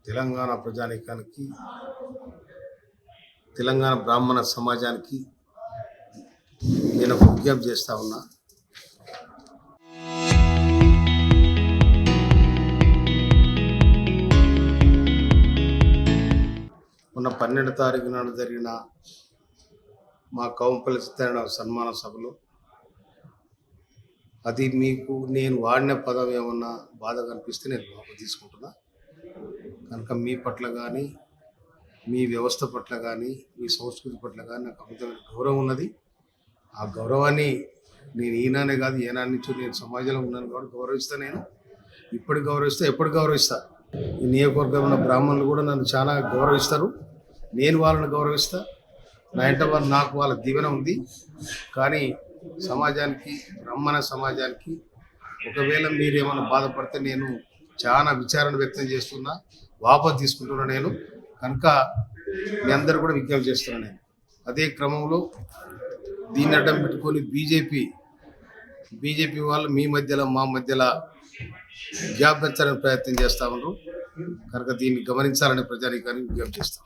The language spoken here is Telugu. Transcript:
తెలంగాణ ప్రజానీకానికి, తెలంగాణ బ్రాహ్మణ సమాజానికి నేను ఒక విజ్ఞప్తి చేస్తా ఉన్నా. మొన్న 12వ తారీఖు నాడు జరిగిన మా కౌంపల్లి సత్యనారాయణ సన్మాన సభలో అది మీకు నేను వాడిన పదం ఏమన్నా బాధ కనిపిస్తే నేను మాకు తీసుకుంటున్నా. కనుక మీ పట్ల కానీ, మీ వ్యవస్థ పట్ల కానీ, మీ సంస్కృతి పట్ల కానీ నాకు అమితమైన గౌరవం ఉన్నది. ఆ గౌరవాన్ని నేను ఈనానే కాదు ఏనాటి నుంచి నేను సమాజంలో ఉన్నాను కాబట్టి గౌరవిస్తా. నేను ఇప్పటికి గౌరవిస్తా, ఎప్పుడు గౌరవిస్తా. ఈ నియోజకవర్గంలో ఉన్న బ్రాహ్మణులు కూడా నన్ను చాలా గౌరవిస్తారు, నేను వాళ్ళని గౌరవిస్తా. నా ఇంట వాళ్ళు నాకు వాళ్ళ దీవెన ఉంది. కానీ సమాజానికి, బ్రాహ్మణ సమాజానికి ఒకవేళ మీరు ఏమైనా బాధపడితే నేను చాలా విచారణ వ్యక్తం చేస్తున్నా, వాపసు తీసుకుంటున్నా నేను. కనుక మీ అందరూ కూడా విజ్ఞప్తి చేస్తున్నాను నేను. అదే క్రమంలో దీన్ని అడ్డం పెట్టుకొని బీజేపీ వాళ్ళు మీ మధ్యలో మా మధ్యలో గ్యాప్ పెంచాలని ప్రయత్నం చేస్తూ ఉన్నారు. కనుక దీన్ని గమనించాలని ప్రజానీకానికి విజ్ఞప్తి చేస్తాం.